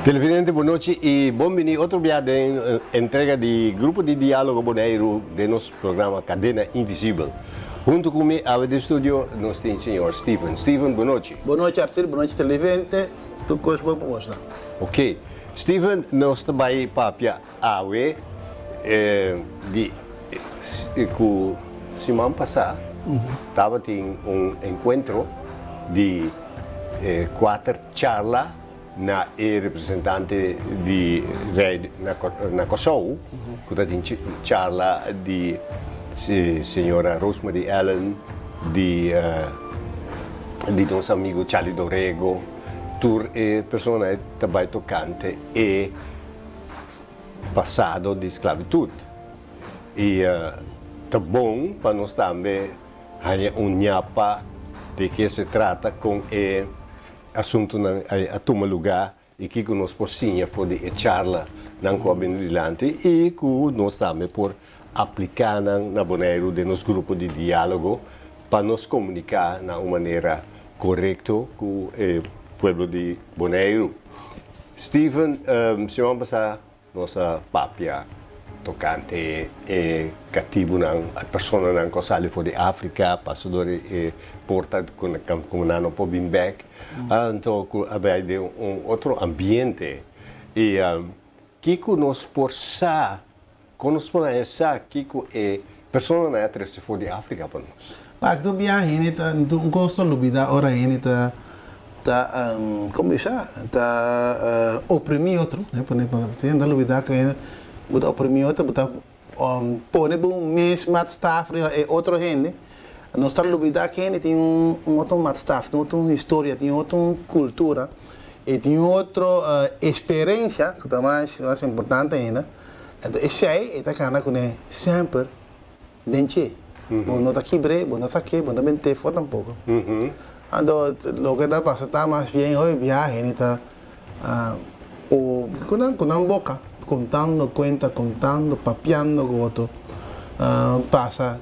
Televidente, boa noite e bem-vindo outro dia da entrega de Grupo de Diálogo Bonaire de nosso programa Cadena Invisível. Junto comigo, ao estúdio, nós temos o senhor Steven. Steven, boa noite. Boa noite, Arthur. Boa noite, televidente. Tu coisa boa proposta. Ok. Steven, nós também papia awe com semana passada, estava em encontro de quatro charlas na representante de na Kosovo, que tem charla de senhora Rosemary Allen, de nosso amigo Charlie Dorrego, tur persone também tocante e passado de esclavitud. E tá bom para nós também ter nhapa de que se trata com assunto a tomar lugar e que nós possamos fazer charla na comunidade e que nós também por aplicar na Bonaire de nosso grupo de diálogo para nos comunicar de uma maneira correta com o povo de Bonaire. Steven, semana passada nossa papia tocante cativo na persona na cosa for de África, passador porta como não pode vir back, então havia outro ambiente e que nós força, quando nós força que é persona na interesse for de África para nós. Mas tu viaja tá um gosto lubida ora tá como isso tá oprimir outro, né? Por exemplo, da lubida que buta oprimir outro, buta pone um mês mat staff é outro gente. Nós estamos lubida que tem outro mat staff, tem outra história, tem outra cultura e tem outra experiência que também é importante ainda. Então esse aí é cara que é sempre dente. Bom, não tá quebre, bom não saque, bom também te foda um pouco. Então, lo que pasa está más bien hoy viaje, está o con boca, contando cuenta, contando, papeando con otro, pasa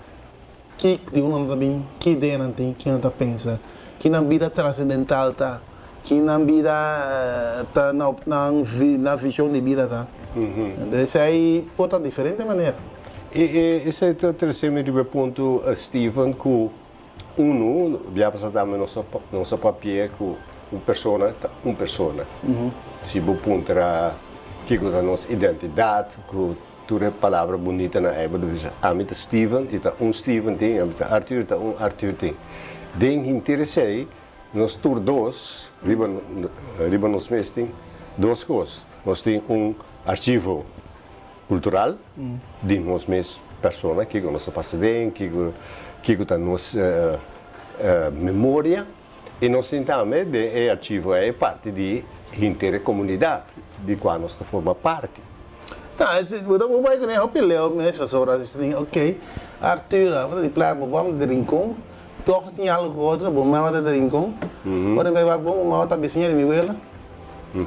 que de uno também, que de nanti, que não tá pensa, que na vida transcendental tá, que na vida tá na visão de vida tá. Então, isso aí pode estar de diferente maneira. E esse é o terceiro ponto, Steven, que via passar também nosso papel com uma pessoa. Se você apontar que é a nossa identidade, que toda palavra bonita na época, a mim Steven, e Steven tem, a mim Arthur, Arthur tem. Den interessei, nós todos, riba nos meses tem duas coisas. Nós temos arquivo cultural, de nós mesmos pessoas, que é a nossa passagem, que está nossa memória, e nós também de arquivo é parte de inteira comunidade, de qual nós formamos parte. Tá, então vai com o peleu mesmo sobre assim, ok, Arthur, vou de plano, vamos de rincão, toque tinha algo outro, bom, mas vai de rincão, agora vai bom, mas tá vizinha de minha abuela,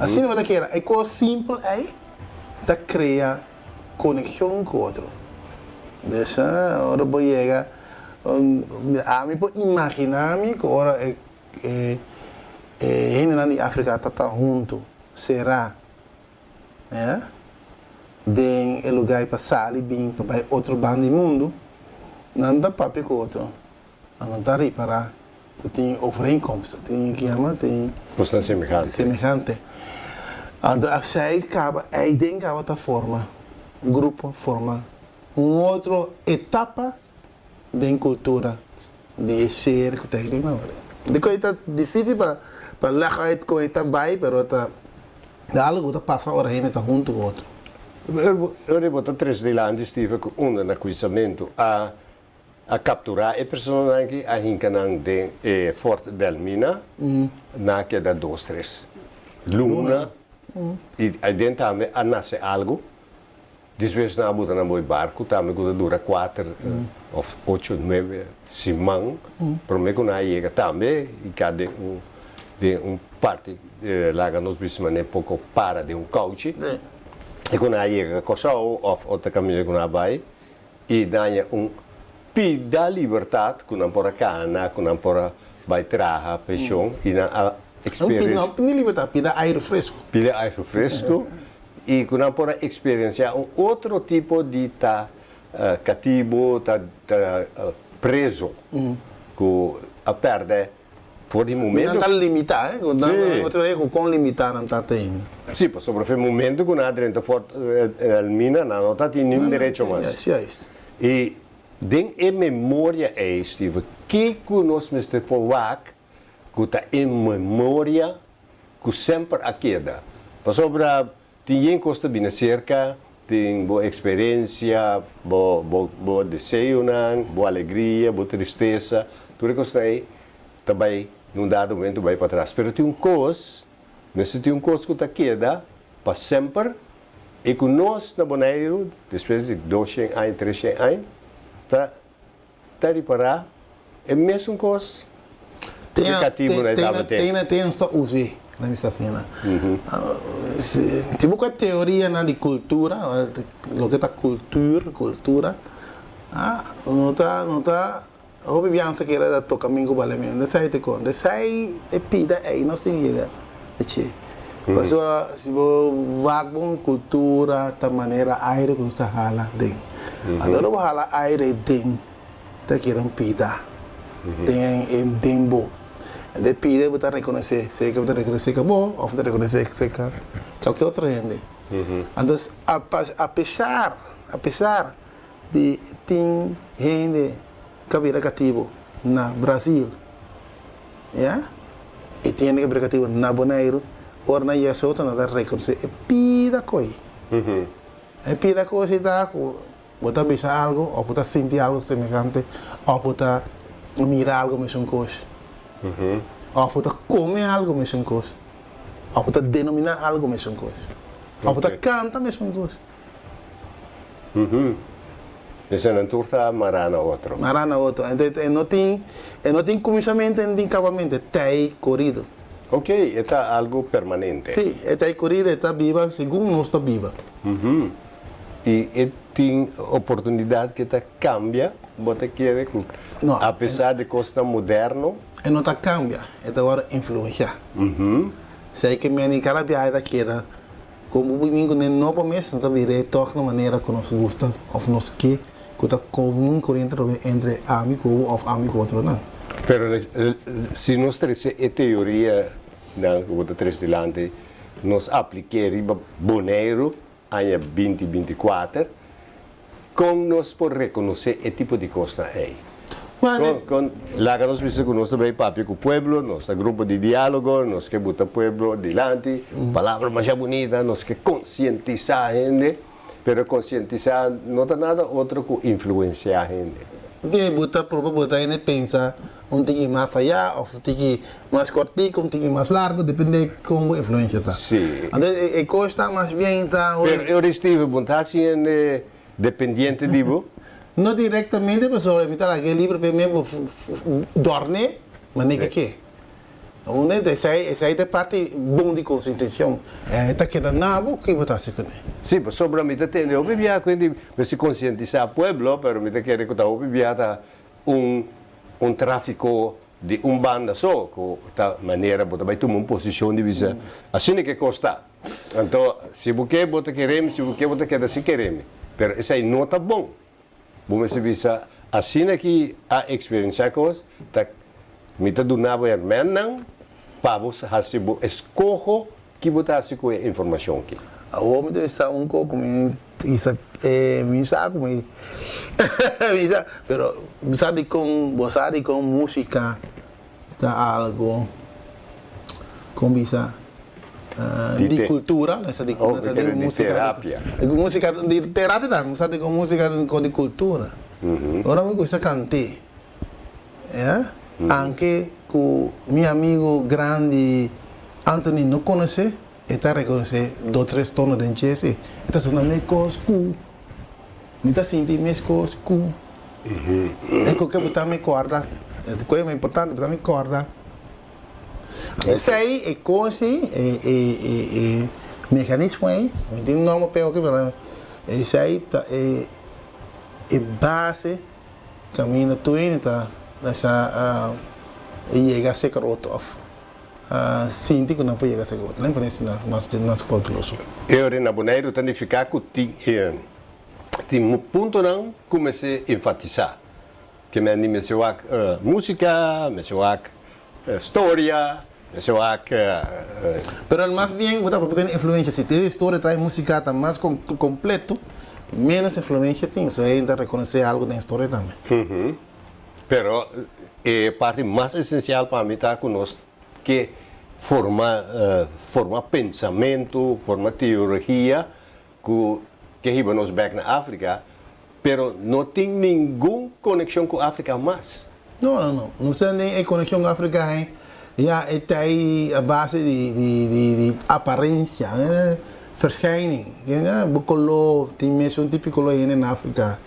assim não vai daquela, é coisa simples aí, tá cria conexão com outro. Dessa hora vou chegar, a mim pode imaginar-me que agora gente na África está junto, será, né? De lugar para sair bem para outro bando do mundo, não dá para com outro, não dá para tem overeenkomsten, tem que chama tem bastante semelhante. Então, aí acaba, aí dentro acaba da forma, grupo forma outra etapa da cultura de ser que tem de memória. Depois é difícil para lá com esta vai, mas algo que passa agora ainda está junto com outro. Eu vou três de lá antes tive um acquistamento a capturar a pessoa que a gente não tem Fort Belmina, na que da 2-3 Luna, e aí dentro também a nasce algo. Depois na botar na meu barco, também que dura 4 ou 8, 9 semanas, para mim que não chega também, e cada parte lá que nós precisamos pouco para de coach, e quando chega a Kosovo ou outra caminho que não vai, e dá pida liberdade, que não pode cana, que não pode vai trabalhar, pensão, e experiência. Não, libertar, pida aire fresco. Pide aire fresco e quando por experienciar outro tipo de cativo, preso, que a perde por um momento. Não está limitado, Sì. com limitar não está tendo. Sì, poi sopra un momento che una dentro al mina non ha nenhum direito mais. Juist. E den e memória é Steve, que nós Mr. Powak, que tá em memória, que sempre a queda. Para sobra tem costa bem cerca, tem boa experiência, boa desejo, boa alegria, boa tristeza, tudo isso aí também num dado momento vai para trás. Mas tem coisa, mas tem coisa que está queda para sempre. E que nós, na Bonaire, depois de 200 anos, 300 anos, está reparar, é a mesma coisa. Tem um só uso na minha cena. Tipo a teoria de cultura, o que está cultura, não está o viviança que era do caminho para o meio, sai te con, sai e pida aí nós tem chega, deixe. Mas se você vai com cultura, da maneira aire que você hala tem. Agora você hala aire tem, tá querendo pida, tem tempo. De pide você reconhecer, se que você reconhecer que é bom, ou você reconhecer que é qualquer outra gente. Então, apesar de ter gente que vira cativo na Brasil, yeah? E tem gente que vira cativo na Bonaire, ou na Yesota, não dá reconhecer, é pida coisa. É pida coisa e dá, você pensar algo, ou você sentir algo semelhante, ou você mirar algo mesmo coisa. Ou você comer algo mesmo coisa. Ou você denominar algo mesmo coisa. Ou você canta mesmo coisa. Essa não turta marana outro. Marana outro. Então não tem começamento nem acabamento, tem corrido. Ok, é algo permanente. Sim, está corrido, está viva, segundo nós está viva. E tem oportunidade que cambia, você quer, apesar de costa moderno. E não está cambia, é agora influência. Sei que minha cara viaja queda, como o domingo nem novo mês, não está direto na maneira que nós gosta, ou nós que está comum corrente entre amigo ou amigo outro não. Pero se nós temos a teoria, na outra três delante, nós aplicamos Bonaire ano 2024, como nós podemos reconhecer o tipo de costa aí. Lá que nós precisamos que nós também papi com o pueblo, nosso grupo de diálogo, nós que botar o pueblo delante, palavra mais bonita, nós que conscientizar a gente, pero conscientizar não é nada outro que influenciar a gente. Que botar ele pensa um tique mais allá, ou um tique mais cortico, um tique mais largo, depende de como a influência está. Sim. Então, a coisa está mais bem, está... Eu estive, está sendo dependente de você? Não diretamente, mas eu evitar aquele livro para mesmo dormir, mas nem que. Onde essa é parte bom de conscientização. Está querendo nada, o que você está fazendo? Sim, mas sobre a mim tem eu vivia quando se conscientizar o pueblo, mas me quer que eu vivia tráfico de banda só, que da maneira você vai tomar uma posição de visa. Assim é que custa. Então, se você quer, se você quer, se quer, mas isso aí não está bom. Vamos ver assim que a experiência coisa, me está dando a irmã para você fazer escolha que você faz com a informação aqui. O homem deve estar pouco me sabe me, pero sabe com música tá algo com visa de cultura, essa de música, terapia. Música de terapia, não sabe com música de cultura. Ora me gusta cantar, anche com meu amigo grande Anthony não conhece, está reconhecer 2 3 tonos de jazz, está sonando meio cosco, me está sentindo meio cosco. É que botar me corda, coisa importante botar me corda. Esse aí é coisa, é mecanismo aí, não tem nome para o que mas esse aí é base, caminho tudo tá nessa e chega a ser roto off. sinti que não pode chegar a ser outro. Lembra isso nas culturas. Eu na Bonaire também ficar com tem um ponto não comecei a enfatizar que me se wak música, me se wak história, me se wak Pero más bien, botar por pequena influência. Se tem história, traz música tá mais completo, menos influência tem. Isso ainda reconhecer algo da história também. pero a parte mais essencial para mim está conosco que forma pensamento, forma teoria que riba nos back na África, pero não tem nenhuma conexão com a África mais. Não. Não sei nem a conexão com a África, hein? Ja, het is a base de aparência, verschijning. Bukolo, tem mesmo típico lá em África.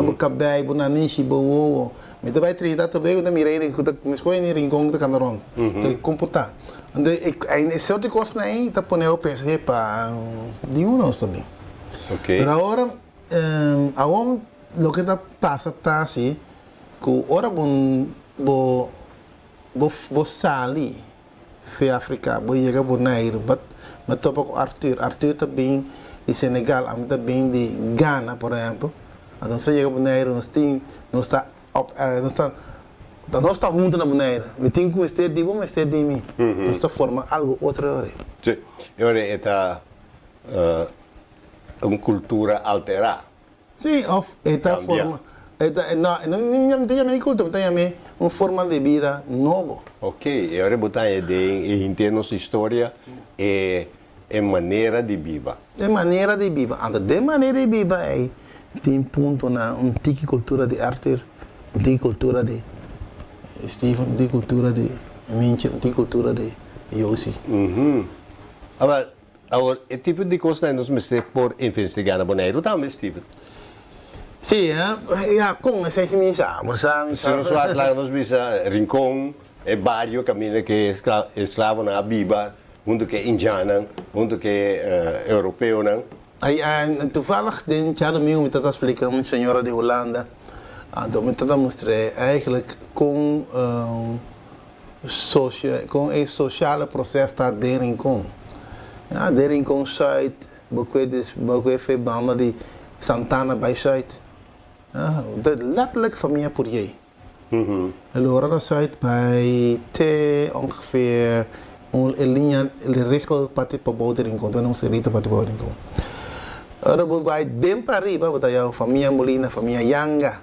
Bukabay, bunanishi, buwo. Mas também treinar também quando mirei nem quando me escolhi nem rincão de candarão. Então comportar. Então em certa coisa aí tá ponendo o perceber para de não também. Ok. Pero agora agora lo que tá passa tá assim, que ora bo sali fe África, bo chega bo Nairo, mas topa com Arthur também de Senegal, am também de Ghana, por exemplo. Então se chega bo Nairo, não está junto na Bonaire. Me tem que estar de bom, estar de mim. Então está forma algo outra hora. Sim. Agora é uma cultura alterada. Sim, esta forma. Não tem nem cultura, tem uma forma de vida nova. Ok, agora botar em termos de história é maneira de viver. É maneira de viver. Então, de maneira de viver, tem ponto na antiga cultura de Arthur, antiga cultura de Stephen, antiga cultura de Minch, antiga cultura de Yossi. Agora, o tipo de coisa que nós precisamos por investigar na Bonaire, também, Stephen. Sim, com essa experiência, Se nós vamos lá, nós precisamos rincão, barrio, caminho que é escravo na Biba, mundo que é indiano, mundo que é europeu, não? Toevallig, denk ik, me met dat explicar, een senhora de Holanda. Então, me dat mostrar eigenlijk com o sociale proces está dentro com. Ja, dentro com site, bakwe fe banda de Santana bij site. Letterlijk familie voor jij. En horen dat site bij ongeveer een linie, de regel pati pabouter in komt, en onze rite pati pabouter in komt. Er bij Dempariba, wat jouw familie Molina, familie Yanga.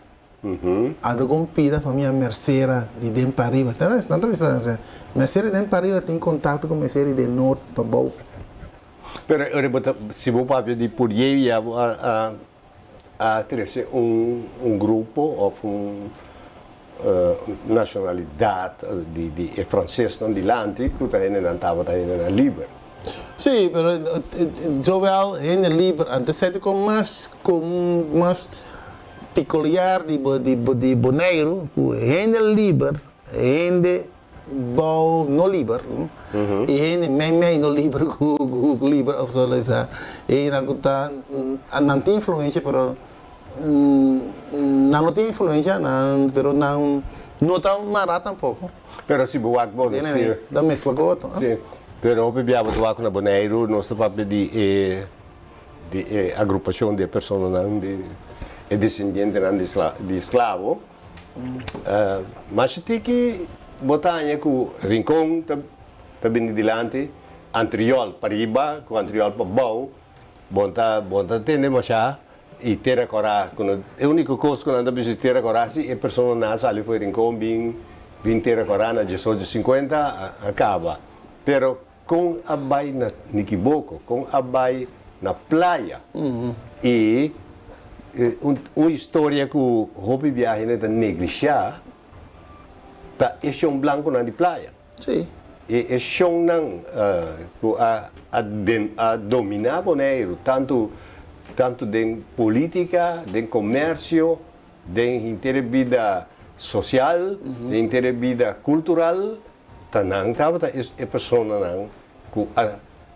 Ada compida familia Mercera de Dempariba. Tanto vez Mercera de Dempariba tem contato com Mercera de Norte para Bau. Pero se vou para de por aí a ter grupo ou nacionalidade de francês não de lante que está indo na tava está indo na Liber. Sim, pero zowel in de Liber, antes zit ik mais peculiar de Bonaire, in de Liber, in de Bau no Liber, e in de no Liber, Liber of zo lezen. E na kuta não tem influência, pero não tem influência, pero não tão mará tampouco. Pero se boa bom assim, da mesma coisa. Sim. Pero o biabo do aqui na Bonaire, nós estamos de agrupação de pessoas descendentes de escravo. Mas tem que botar aí com rincão também dilante, anterior para riba, com anterior para bau, bonta tende machá e ter coragem. A única coisa que nós precisamos ter coragem é a pessoa nasce ali foi rincão bem ter coragem na 1850 acaba. Pero com a bai na Niquiboco, com a bai na praia e uma história que o Hopi viaja neta negligenciar, tá é chão branco na de praia. Sim. E é chão não a dominar Bonaire tanto de política, de comércio, de inteira vida social, de inteira vida cultural, tá não tava é pessoa não que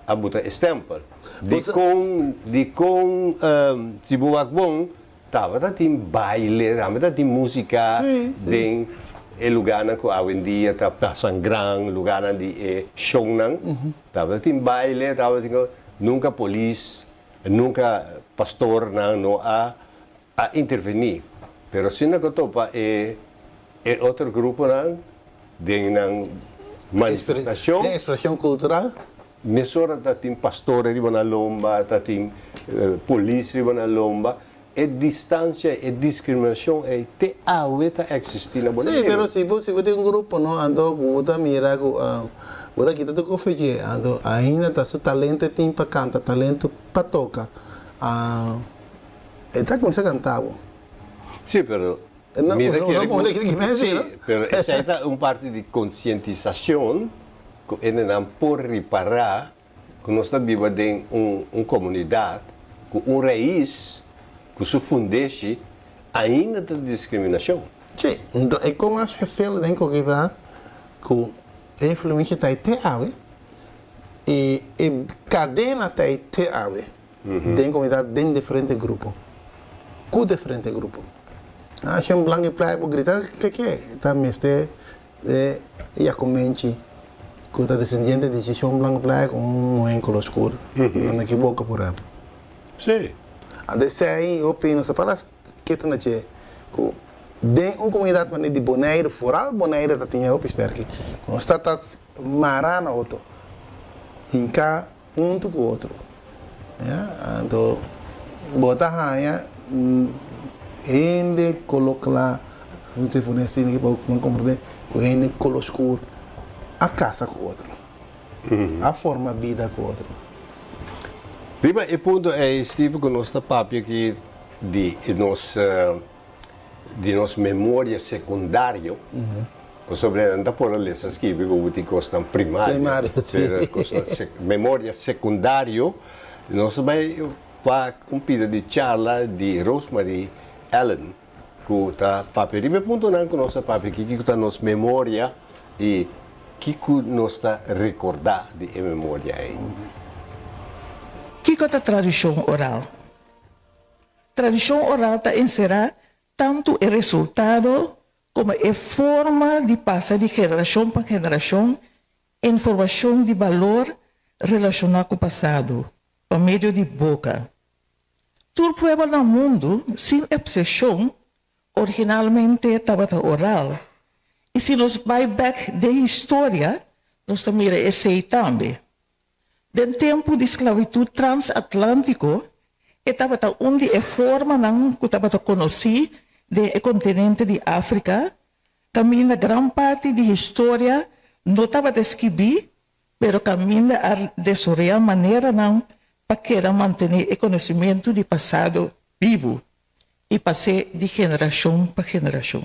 a botar stempel. De com se boa bom, tava tem baile, tava tem música, tem lugar na ko awin dia ta pasangrang lugar na di show nang tava tin baile tava tin nunca polis nunca pastor nang no a intervenir pero sina ko to pa outro grupo nang ding nang manifestação expressão cultural. Mesora tatim pastore riba na lomba, tatim polícia riba na lomba, distância, discriminação, te aweta existir na Bonaire. Sim, pero se você tem um grupo, não, ando, você mira, você kita tu confia, ando, ainda tá seu talento tem para cantar, talento para tocar, está começando a cantar. Sim, pero mira pero essa é parte de conscientização que não por reparar que nós estamos vivendo em uma comunidade com raiz que se funde ainda da discriminação. Sim, então é como as pessoas têm que dar que a influência está até e cadena está até tem comunidade dentro de diferentes grupos, com diferentes grupos. Se um branco praia por gritar, que é? Está mestre e a comente que está descendente de se um branco praia com um color escuro e anda que boca por aí. Sim. Desse aí, eu penso, essa palavra que está na tche, que dentro uma comunidade de Bonaire, fora Bonaire, está tinha o pister aqui, quando está marana outro, hinca junto com o outro, então botar raia gente coloca lá, você fornece que para compreender que gente color escuro, a casa com o outro, a forma de vida com o outro. Prima, o ponto é, Steve, que nós estamos aqui de nossa memória secundária, sobre não por ler essas que eu te gostam primária, memória secundária, nós vamos para cumprir de charla de Rosemary Allen, que está papel. O ponto não que nós papel que está nossa memória e que nós está recordar de memória aí. Que é a tradição oral? Tradição oral está encerrada tanto o resultado como a forma de passar de geração para geração informação de valor relacionada com o passado, por meio de boca. Todo povo no mundo, sem exceção, originalmente estava oral. E se nós vamos back da história, nós também esse também. Do tempo de esclavitud transatlântico, estava onde a forma que estava conhecida do continente de África, caminha grande parte da história não estava escrita, mas caminha a desarrollar maneira para que manter o conhecimento do passado vivo e passar de geração para geração.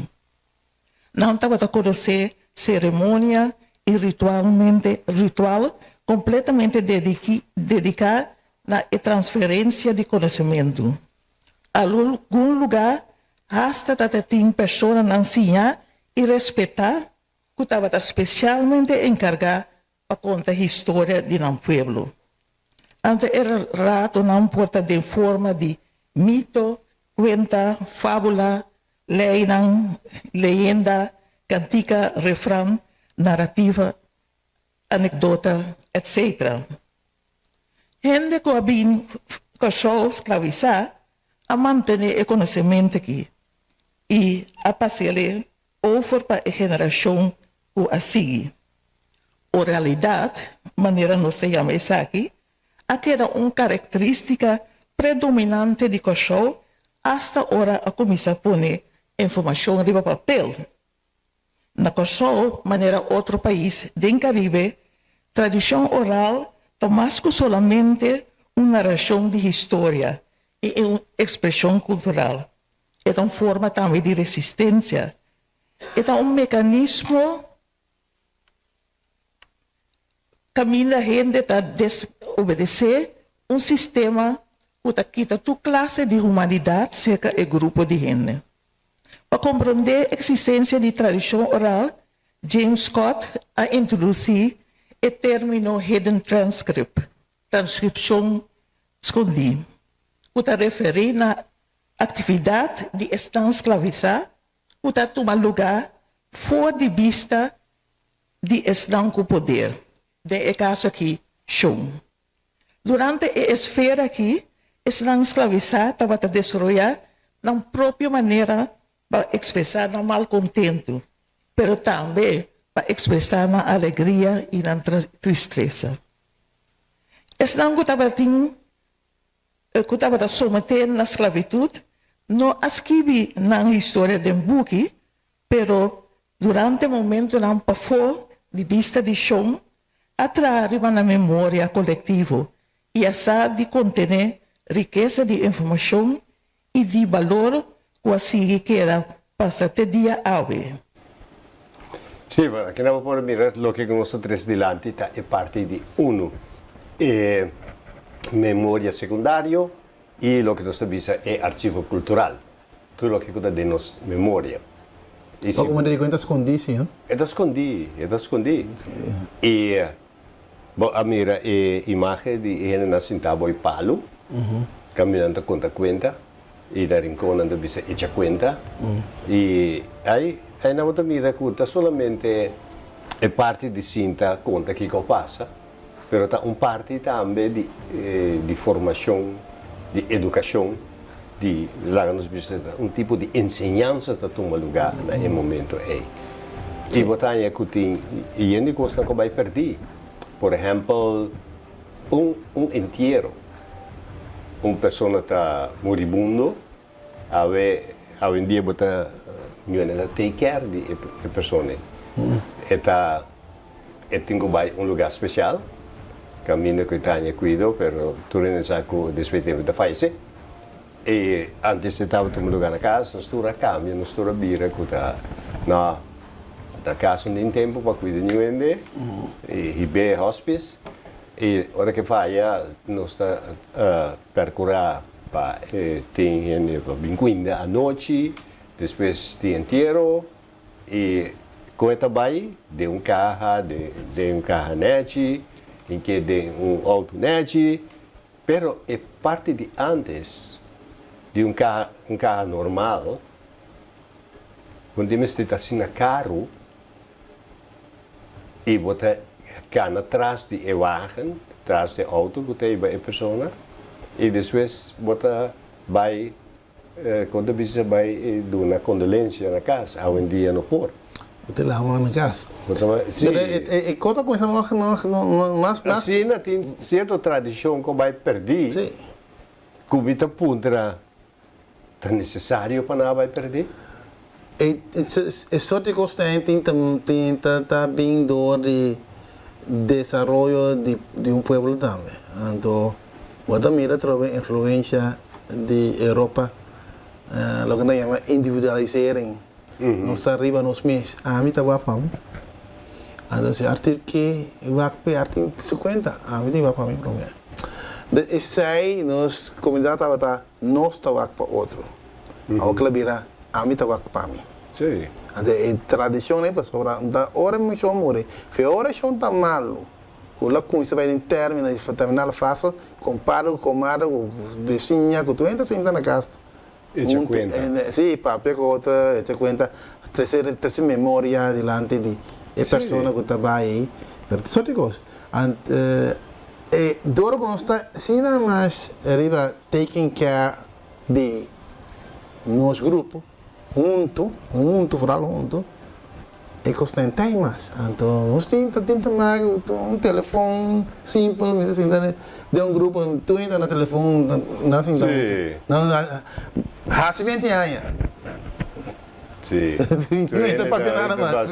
Não estava a conhecer cerimônia e ritual completamente dedicado à transferência de conhecimento. A algum lugar, hasta tem pessoas a ensinar e respeitar que estava especialmente encarregado para contar a história de um povo. Antes era rato não importa de forma de mito, cuenta, fábula, leyenda, cantica, refrão, narrativa, anedota, etc. Gente que havia cachorro escravizado a manter o conhecimento aqui e a passar over para a geração que a seguir. Oralidade, maneira não se chama isso aqui, aquela uma característica predominante de cachorro hasta hora a começar a pôr informação no papel. Na cachorro, maneira outro país, do Caribe, tradição oral mais que solamente uma narração de história e uma expressão cultural. É uma forma também de resistência. É um mecanismo que a gente está desobedecer um sistema que quita toda classe de humanidade cerca do grupo de gente. Para compreender a existência de tradição oral, James Scott a introduzir o termo hidden transcript, transcrição escondida, que está refere na atividade de estar escravizado, que está tomando lugar fora de vista de estão com poder. De caso aqui, show. Durante a esfera aqui, estão escravizados para desenvolver na própria maneira para expressar no malcontento, mas também para expressar na alegria e na tristeza. Estão que estava sometendo na esclavitud, não escrevi na história de buque, pero durante o momento não passou de vista de chão, atraiu na memória coletiva e essa de conter riqueza de informação e de valor quase que era para até dia ave. Sì, ma che andiamo a mirar lo che conosco tres delante è parte di uno, memoria secondario e lo che nostra visa è archivo cultural, tutto lo che conta di nostra memoria. E Ou como de conta escondi, não? è da scondi. E a mira immagine di Ene Nascintavo e Palu, camminando conta quenta, e da rincone andando bisa e c'è quenta, e hai una volta mira conta solamente è parte di Sinta conta che passa, però un parte anche di formazione, di educazione, di un tipo di insegnanza che toma lugar nel momento è. E botaglia che e costa come perdi. Per esempio, un entierro, una persona sta moribundo, aveva un dia bota da take care di persone. E tengo un lugar speciale, cammino con Tania Guido per tornare a despettare da paese. E antes stavo in un lugar a casa, non sto a cambio, non sto a birra, no, da casa non in tempo per cui di niente, e be hospice, e ora che fai, non sta per curare, tem 50 a noite, depois ti intero, e come trabalho, de um carro net, em que de auto net, pero é parte de antes, de um carro normal, quando você está assim na carro, e você cana atrás de wagen, atrás de auto, você vai a pessoa, e depois você vai, quando você vai dar uma condolência na casa, há um dia no porto. Você lá na casa. Sim. E conta com isso mais. Assim, tem certa tradição que vai perder. Sim. Como está punta, é necessário para não vai perder. É só de constante tem vindo de desenvolvimento de um povo também. Então, você mira a influência de Europa, o que nós chamamos individualizering. Nós arriba nos meses, a mim está guapa. Então, se artigo que vai para artigo 50, a mim vai para mim primeiro. E sai nos comunidade tá nós está guapa para outro. A outra vira a mim está guapa para mim. Sim. A tradição é para sobrar. Da hora me chama morrer. Foi hora chama tá malo. Quando com isso vai em termina de terminar a fase, compara com o vizinha que tu entra senta na casa. E te conta. Sim, papai conta, te conta terceira memória delante de pessoa que está aí. Pero só de coisa. E duro que nós está sim mais arriba taking care de nosso grupo junto, falar junto. E custa tem mais. Então, nós tenta mais um telefone simples, assim, de um grupo, tu entra no telefone, não assim, não, há 20 anos. Sim. Não entra para nada mais.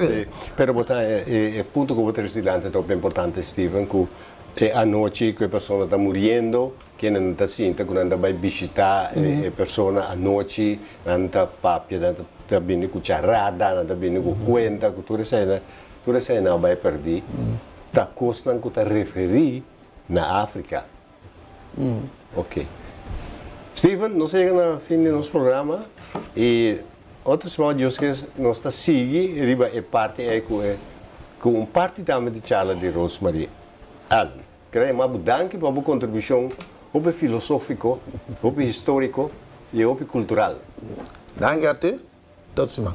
Pero botar é ponto que eu vou ter delante é importante, Steven, que a noite que a pessoa está morrendo, que não está sinta, quando anda vai visitar a pessoa a noite, não está papia, não está bem cucharada, não está bem com conta, que tudo isso não vai perder. Está custando que está referir na África. Ok. Steven, nós chegamos no fim do nosso programa e outros modos que nós está seguindo, riba é parte é com parte também de charla de Rosemary Allen. Quero mais danke por sua contribuição, o filosófico, o histórico e o cultural. Danke, Arthur. Tot ziens.